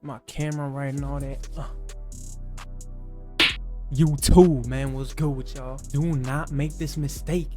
my camera right and all that. YouTube, man, what's good with y'all? Do not make this mistake.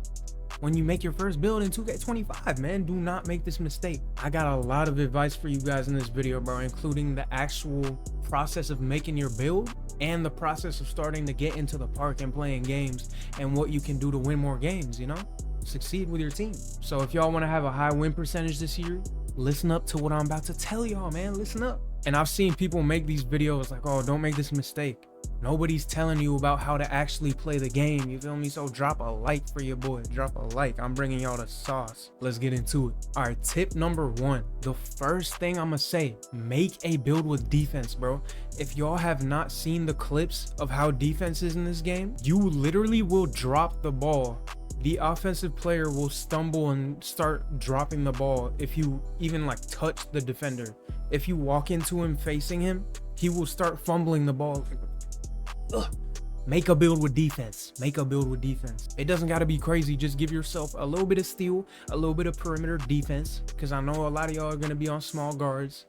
When you make your first build in 2K25, man, do not make this mistake. I got a lot of advice for you guys in this video, bro, including the actual process of making your build and the process of starting to get into the park and playing games and what you can do to win more games, you know? Succeed with your team. So if y'all want to have a high win percentage this year, listen up to what I'm about to tell y'all, man. Listen up. And I've seen people make these videos like, oh, don't make this mistake. Nobody's telling you about how to actually play the game, you feel me? So drop a like for your boy, drop a like. I'm bringing y'all the sauce. Let's get into it. All right, tip number one. The first thing I'm gonna say, make a build with defense, bro. If y'all have not seen the clips of how defense is in this game, you literally will drop the ball. The offensive player will stumble and start dropping the ball if you even like touch the defender. If you walk into him facing him, he will start fumbling the ball. Ugh. Make a build with defense. Make a build with defense. It doesn't got to be crazy. Just give yourself a little bit of steal, a little bit of perimeter defense, because I know a lot of y'all are going to be on small guards,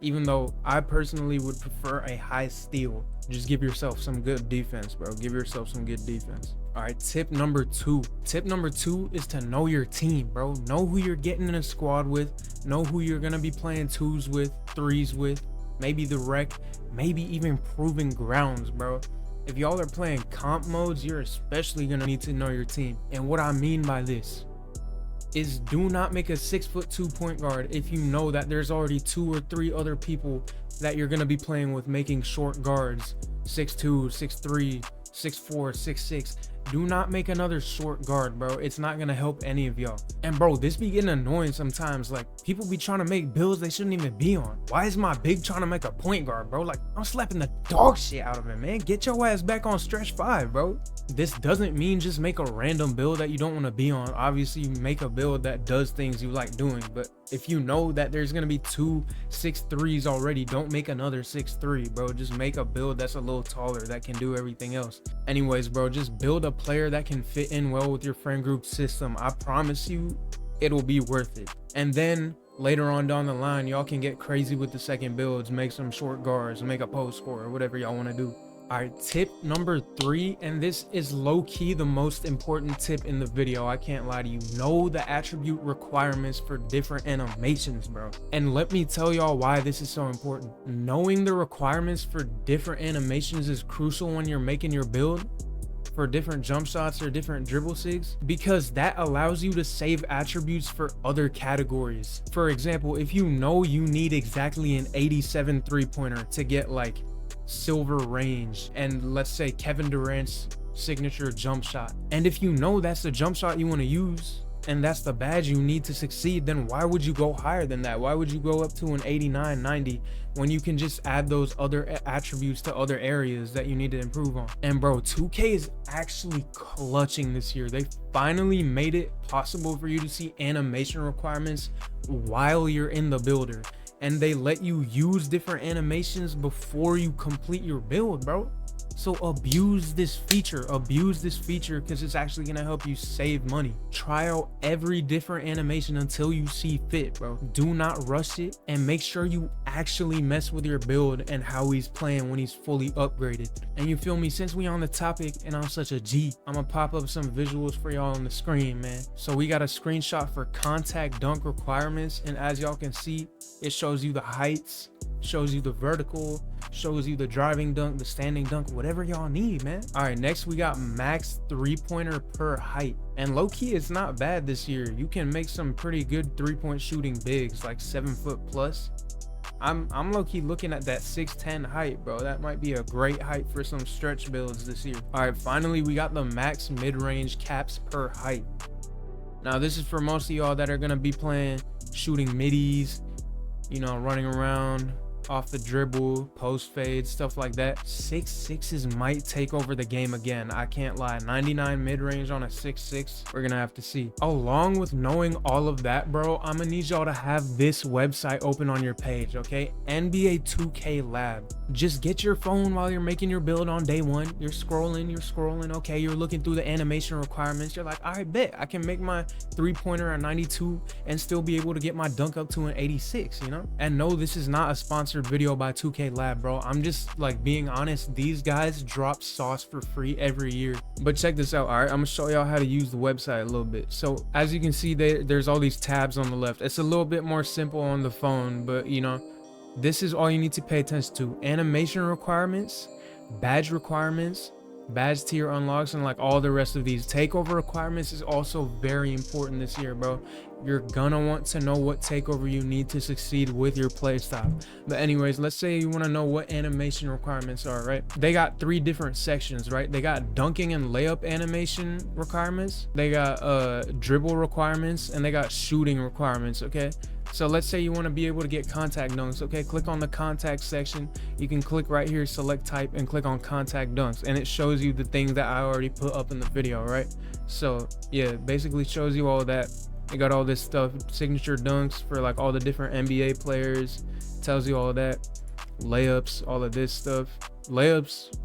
even though I personally would prefer a high steal. Just give yourself some good defense, bro. Give yourself some good defense. All right, tip number two. Tip number two is to know your team, bro. Know who you're getting in a squad with. Know who you're going to be playing twos with, threes with, maybe the rec, maybe even proving grounds, bro. If y'all are playing comp modes, you're especially going to need to know your team. And what I mean by this is do not make a 6'2" point guard if you know that there's already 2 or 3 other people that you're going to be playing with making short guards, 6'2", 6'3", 6'4", 6'6". Do not make another short guard, bro. It's not gonna help any of y'all. And bro, this be getting annoying sometimes. Like, people be trying to make builds they shouldn't even be on. Why is my big trying to make a point guard, bro? Like, I'm slapping the dog shit out of him, man. Get your ass back on stretch 5, bro. This doesn't mean just make a random build that you don't want to be on. Obviously, make a build that does things you like doing. But if you know that there's gonna be 2 6'3s already, don't make another 6'3, bro. Just make a build that's a little taller that can do everything else. Anyways, bro, just build a player that can fit in well with your friend group system. I promise you it'll be worth it. And then later on down the line, y'all can get crazy with the second builds, make some short guards, make a post score, or whatever y'all want to do. All right, tip number 3, and this is low-key the most important tip in the video. I can't lie to you. Know the attribute requirements for different animations, bro. And let me tell y'all why this is so important. Knowing the requirements for different animations is crucial when you're making your build for different jump shots or different dribble sigs, because that allows you to save attributes for other categories. For example, if you know you need exactly an 87 3-pointer to get like silver range and let's say Kevin Durant's signature jump shot, and if you know that's the jump shot you want to use and that's the badge you need to succeed, then why would you go higher than that? Why would you go up to an 89 90 when you can just add those other attributes to other areas that you need to improve on? And bro, 2K is actually clutching this year. They finally made it possible for you to see animation requirements while you're in the builder, and they let you use different animations before you complete your build, bro. So abuse this feature because it's actually gonna help you save money. Try out every different animation until you see fit, bro. Do not rush it, and make sure you actually mess with your build and how he's playing when he's fully upgraded. And you feel me, since we on the topic and I'm such a G, I'm gonna pop up some visuals for y'all on the screen, man. So we got a screenshot for contact dunk requirements, and as y'all can see, it shows you the heights, shows you the vertical, shows you the driving dunk, the standing dunk, whatever y'all need, man. All right, next we got max 3-pointer per height. And low-key, it's not bad this year. You can make some pretty good 3-point shooting bigs, like 7 foot plus. I'm low-key looking at that 6'10 height, bro. That might be a great height for some stretch builds this year. All right, finally we got the max mid-range caps per height. Now this is for most of y'all that are gonna be playing shooting middies, you know, running around off the dribble, post fade, stuff like that. 6'6s might take over the game again. I can't lie. 99 mid-range on a 6'6, we're gonna have to see. Along with knowing all of that, bro, I'm gonna need y'all to have this website open on your page, okay? NBA2K Lab. Just get your phone while you're making your build on day one. You're scrolling, okay? You're looking through the animation requirements. You're like, I bet I can make my 3-pointer a 92 and still be able to get my dunk up to an 86, you know? And no, this is not a sponsor sponsored video by 2K Lab, bro. I'm just like being honest. These guys drop sauce for free every year. But check this out. All right, I'm gonna show y'all how to use the website a little bit. So as you can see, there's all these tabs on the left. It's a little bit more simple on the phone, but you know, this is all you need to pay attention to. Animation requirements, badge requirements, badge tier unlocks, and like all the rest of these. Takeover requirements is also very important this year, bro. You're gonna want to know what takeover you need to succeed with your playstyle. But anyways, let's say you want to know what animation requirements are, right? They got 3 different sections, right? They got dunking and layup animation requirements, they got dribble requirements, and they got shooting requirements. Okay, so let's say you want to be able to get contact dunks. Okay, click on the contact section. You can click right here, select type, and click on contact dunks, and it shows you the things that I already put up in the video, right? So yeah, basically shows you all that. It got all this stuff, signature dunks for like all the different NBA players, tells you all that, layups, all of this stuff. Layups,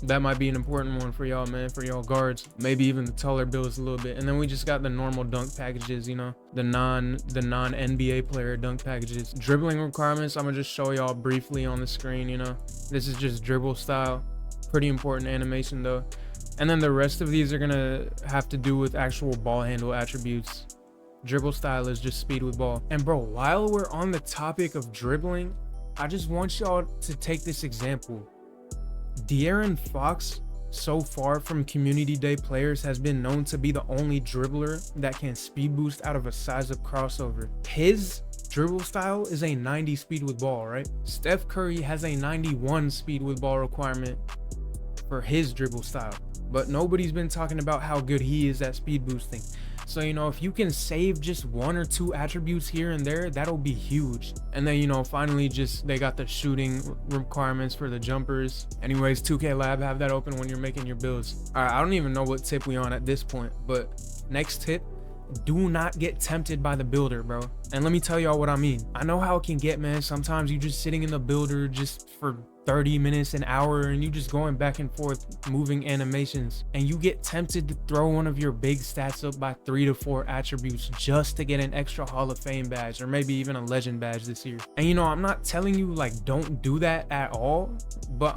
that might be an important one for y'all, man, for y'all guards, maybe even the taller builds a little bit. And then we just got the normal dunk packages, you know, the non NBA player dunk packages. Dribbling requirements, I'm gonna just show y'all briefly on the screen. You know, this is just dribble style, pretty important animation though. And then the rest of these are gonna have to do with actual ball handle attributes. Dribble style is just speed with ball. And bro, while we're on the topic of dribbling, I just want y'all to take this example. De'Aaron Fox, so far from community day players, has been known to be the only dribbler that can speed boost out of a size up crossover. His dribble style is a 90 speed with ball, right? Steph Curry has a 91 speed with ball requirement for his dribble style, but nobody's been talking about how good he is at speed boosting. So, you know, if you can save just 1 or 2 attributes here and there, that'll be huge. And then, you know, finally, just they got the shooting requirements for the jumpers. Anyways, 2K Lab, have that open when you're making your builds. All right, I don't even know what tip we on at this point, but next tip, do not get tempted by the builder, bro. And let me tell y'all what I mean. I know how it can get, man. Sometimes you just sitting in the builder just for 30 minutes, an hour, and you just going back and forth moving animations, and you get tempted to throw one of your big stats up by 3 to 4 attributes just to get an extra Hall of Fame badge, or maybe even a legend badge this year. And you know, I'm not telling you like don't do that at all, but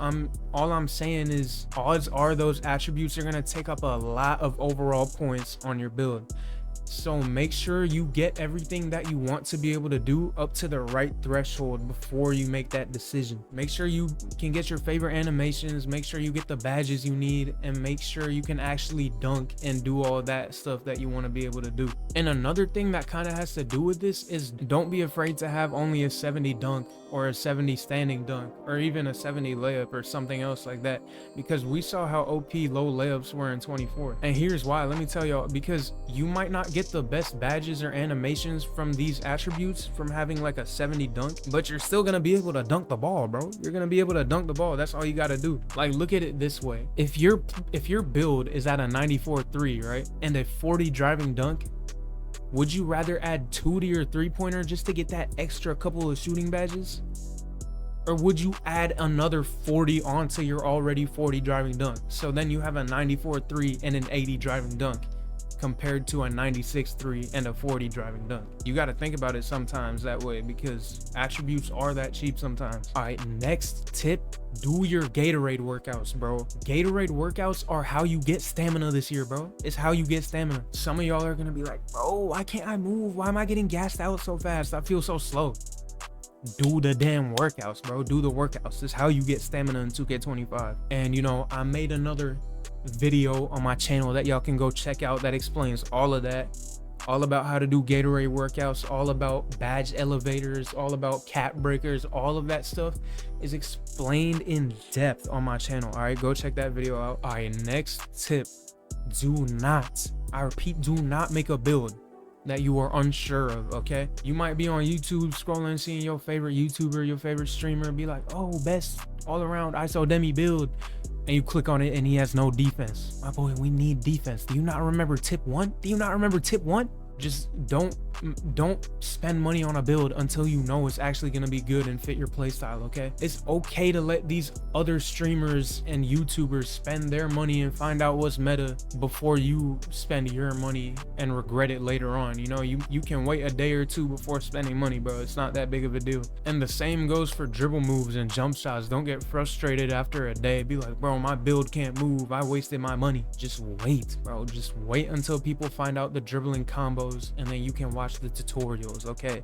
all I'm saying is odds are those attributes are going to take up a lot of overall points on your build. So make sure you get everything that you want to be able to do up to the right threshold before you make that decision. Make sure you can get your favorite animations, make sure you get the badges you need, and make sure you can actually dunk and do all that stuff that you want to be able to do. And another thing that kind of has to do with this is don't be afraid to have only a 70 dunk or a 70 standing dunk or even a 70 layup or something else like that, because we saw how OP low layups were in 24. And here's why. Let me tell y'all, because you might not get the best badges or animations from these attributes from having like a 70 dunk, but you're still gonna be able to dunk the ball, bro. You're gonna be able to dunk the ball. That's all you gotta do. Like, look at it this way. If your build is at a 94-3, right, and a 40 driving dunk, would you rather add 2 to your 3-pointer just to get that extra couple of shooting badges? Or would you add another 40 onto your already 40 driving dunk? So then you have a 94-3 and an 80 driving dunk compared to a 96-3 and a 40 driving dunk. You got to think about it sometimes that way, because attributes are that cheap sometimes. All right, next tip, do your Gatorade workouts, bro. Gatorade workouts are how you get stamina this year, bro. It's how you get stamina. Some of y'all are gonna be like, bro, why can't I move? Why am I getting gassed out so fast? I feel so slow. Do the damn workouts, bro. Do the workouts. It's how you get stamina in 2K25. And you know, I made another video on my channel that y'all can go check out that explains all of that, all about how to do Gatorade workouts, all about badge elevators, all about cap breakers. All of that stuff is explained in depth on my channel. All right, go check that video out. All right, next tip, do not, I repeat, do not make a build that you are unsure of. Okay, you might be on YouTube scrolling, seeing your favorite YouTuber, your favorite streamer, and be like, oh, best all around ISO demi build, and you click on it and he has no defense. My boy, we need defense. Do you not remember tip 1? Do you not remember tip 1? Just don't spend money on a build until you know it's actually going to be good and fit your playstyle. Okay, it's okay to let these other streamers and YouTubers spend their money and find out what's meta before you spend your money and regret it later on. You know, you can wait a day or two before spending money, bro. It's not that big of a deal. And the same goes for dribble moves and jump shots. Don't get frustrated after a day. Be like, bro, my build can't move, I wasted my money. Just wait, bro. Just wait until people find out the dribbling combos, and then you can watch the tutorials. Okay,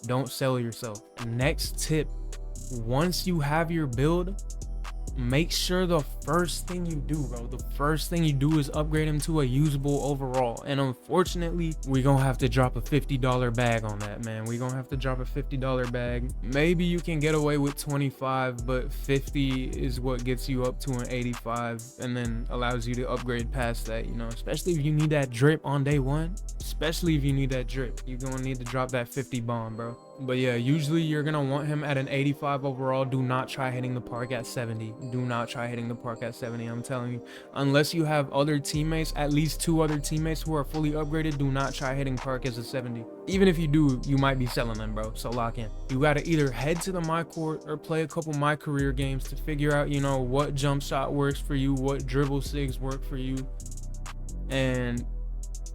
don't sell yourself. Next tip, once you have your build, make sure the first thing you do, bro, the first thing you do is upgrade him to a usable overall. And unfortunately, we're gonna have to drop a $50 bag on that, man. We're gonna have to drop a $50 bag. Maybe you can get away with 25, but 50 is what gets you up to an 85 and then allows you to upgrade past that, you know, especially if you need that drip on day one. Especially if you need that drip, you're gonna need to drop that 50 bomb, bro. But yeah, usually you're gonna want him at an 85 overall. Do not try hitting the park at 70. Do not try hitting the park at 70. I'm telling you, unless you have other teammates, at least 2 other teammates who are fully upgraded, do not try hitting park as a 70. Even if you do, you might be selling them, bro. So lock in. You gotta either head to the my court or play a couple my career games to figure out, you know, what jump shot works for you, what dribble sigs work for you, and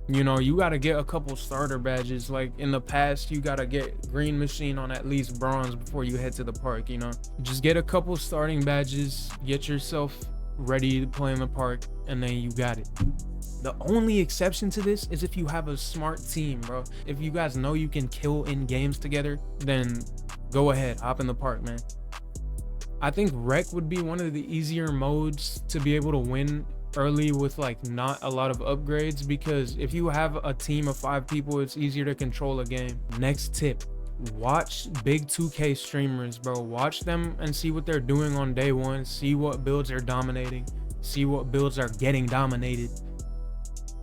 you know, you got to get a couple starter badges. Like in the past, you got to get green machine on at least bronze before you head to the park, you know. Just get a couple starting badges, get yourself ready to play in the park, and then you got it. The only exception to this is if you have a smart team, bro. If you guys know you can kill in games together, then go ahead, hop in the park, man. I think Rec would be one of the easier modes to be able to win early with like not a lot of upgrades, because if you have a team of 5 people, it's easier to control a game. Next tip, watch big 2K streamers, bro. Watch them and see what they're doing on day one. See what builds are dominating, see what builds are getting dominated,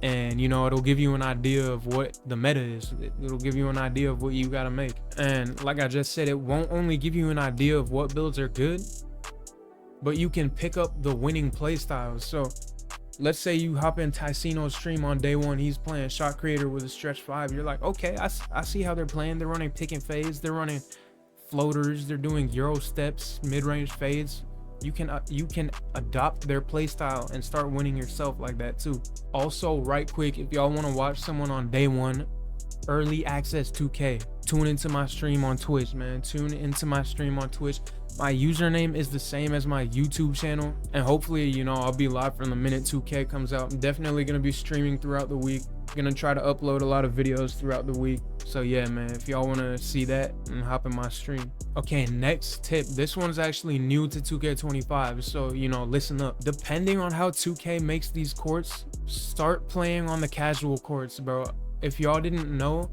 and you know, it'll give you an idea of what the meta is. It'll give you an idea of what you got to make. And like I just said, it won't only give you an idea of what builds are good, but you can pick up the winning play styles. So let's say you hop in Ticino's stream on day one, he's playing shot creator with a stretch 5. You're like, okay, I see how they're playing. They're running pick and fades, they're running floaters, they're doing euro steps, mid-range fades. You can adopt their play style and start winning yourself like that too. Also, right quick, if y'all want to watch someone on day one, early access 2K, tune into my stream on Twitch, man. Tune into my stream on Twitch. My username is the same as my YouTube channel, and hopefully, you know, I'll be live from the minute 2K comes out. I'm definitely gonna be streaming throughout the week. Gonna try to upload a lot of videos throughout the week. So yeah, man, if y'all want to see that, then hop in my stream. Okay, next tip. This one's actually new to 2K25, so you know, listen up. Depending on how 2K makes these courts, start playing on the casual courts, bro. If y'all didn't know,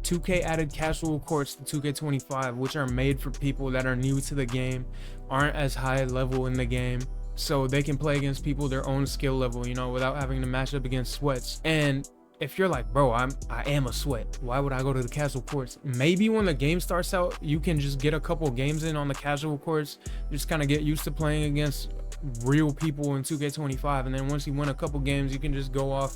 2K added casual courts to 2K25, which are made for people that are new to the game, aren't as high level in the game, so they can play against people their own skill level, you know, without having to match up against sweats. And if you're like, bro, I am a sweat, why would I go to the casual courts? Maybe when the game starts out, you can just get a couple games in on the casual courts, just kind of get used to playing against real people in 2K25, and then once you win a couple games, you can just go off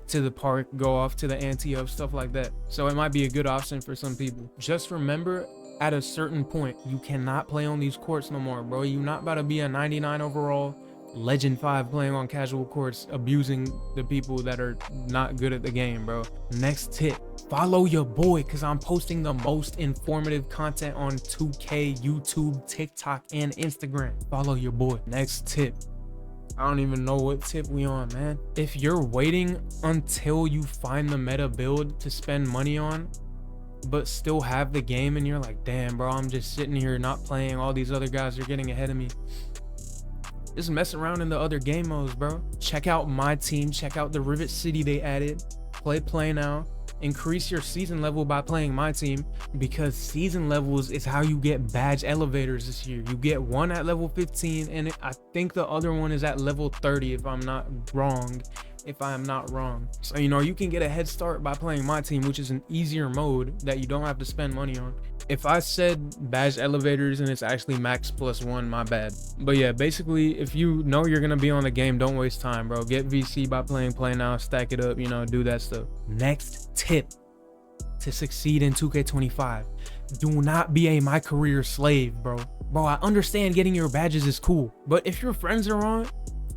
to the park, go off to the anti-up, stuff like that. So it might be a good option for some people. Just remember, at a certain point, you cannot play on these courts no more, bro. You're not about to be a 99 overall legend 5 playing on casual courts, abusing the people that are not good at the game, bro. Next tip, follow your boy, because I'm posting the most informative content on 2K, YouTube, TikTok, and Instagram. Follow your boy. Next tip, I don't even know what tip we on, man. If you're waiting until you find the meta build to spend money on, but still have the game, and you're like, damn, bro, I'm just sitting here not playing, all these other guys are getting ahead of me, just mess around in the other game modes, bro. Check out my team, check out the Rivet City they added. Play now. Increase your season level by playing my team, because season levels is how you get badge elevators this year. You get one at level 15, and I think the other one is at level 30 if I'm not wrong. So you know, you can get a head start by playing my team, which is an easier mode that you don't have to spend money on. If I said badge elevators and it's actually max +1, my bad. But yeah, basically, if you know you're gonna be on the game, don't waste time, bro. Get VC by playing play now, stack it up, you know, do that stuff. Next tip, to succeed in 2K25. Do not be a my career slave, bro. Bro, I understand getting your badges is cool, but if your friends are on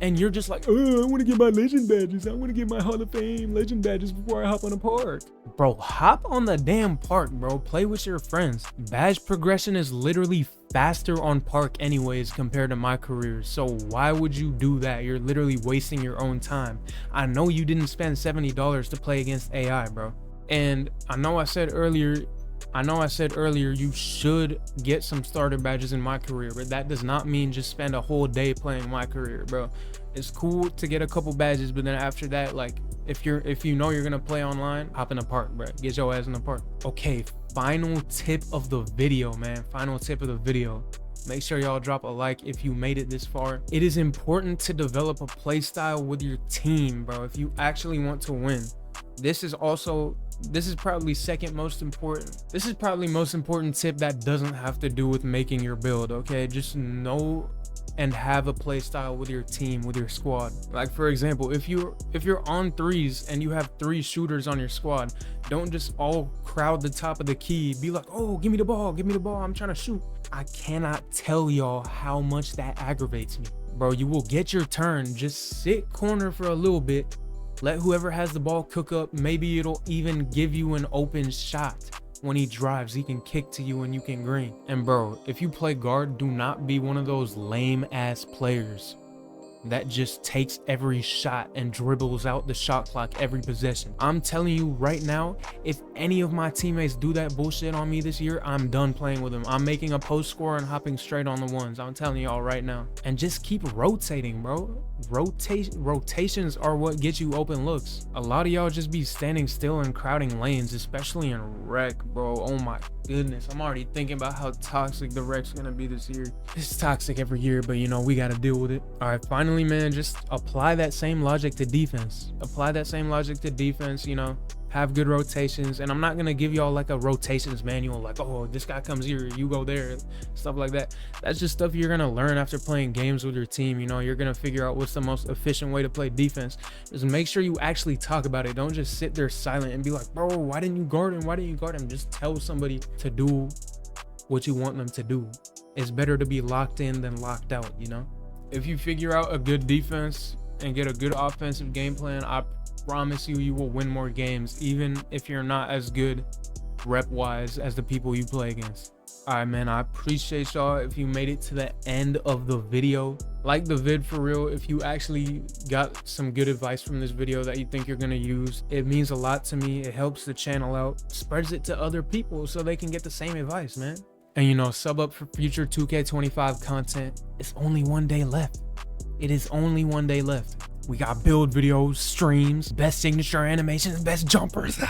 and you're just like, oh, I want to get my legend badges, I want to get my Hall of Fame legend badges before I hop on a park. Bro, hop on the damn park, bro. Play with your friends. Badge progression is literally faster on park anyways compared to my career, so why would you do that? You're literally wasting your own time. I know you didn't spend $70 to play against AI, bro. And I know I said earlier you should get some starter badges in my career, but that does not mean just spend a whole day playing my career, bro. It's cool to get a couple badges, but then after that, like, if you know you're gonna play online, hop in the park, bro. Get your ass in the park. Okay, final tip of the video, man. Final tip of the video. Make sure y'all drop a like if you made it this far. It is important to develop a play style with your team, bro, if you actually want to win. This is probably most important tip that doesn't have to do with making your build, okay? Just know and have a play style with your team, with your squad. Like, for example, if you're on threes and you have 3 shooters on your squad, don't just all crowd the top of the key, be like, oh, give me the ball, I'm trying to shoot. I cannot tell y'all how much that aggravates me, bro. You will get your turn, just sit corner for a little bit, let whoever has the ball cook up. Maybe it'll even give you an open shot. When he drives, he can kick to you and you can green. And bro, if you play guard, do not be one of those lame ass players that just takes every shot and dribbles out the shot clock every possession. I'm telling you right now, if any of my teammates do that bullshit on me this year, I'm done playing with them. I'm making a post score and hopping straight on the ones. I'm telling y'all right now. And just keep rotating, bro. Rotations are what get you open looks. A lot of y'all just be standing still and crowding lanes, especially in rec, bro. Oh my goodness, I'm already thinking about how toxic the rec's gonna be this year. It's toxic every year, but you know, we gotta deal with it. All right, finally, man, just apply that same logic to defense. You know, have good rotations. And I'm not gonna give y'all like a rotations manual, like, oh, this guy comes here, you go there, stuff like that. That's just stuff you're gonna learn after playing games with your team. You know, you're gonna figure out what's the most efficient way to play defense. Just make sure you actually talk about it. Don't just sit there silent and be like, bro, why didn't you guard him? Just tell somebody to do what you want them to do. It's better to be locked in than locked out, you know? If you figure out a good defense and get a good offensive game plan, I promise you will win more games, even if you're not as good rep wise as the people you play against. All right, man, I appreciate y'all. If you made it to the end of the video, like the vid for real. If you actually got some good advice from this video that you think you're gonna use, it means a lot to me. It helps the channel out, spreads it to other people so they can get the same advice, man. And you know, sub up for future 2K25 content. It's only one day left. It is only one day left. We got build videos, streams, best signature animations, best jumpers.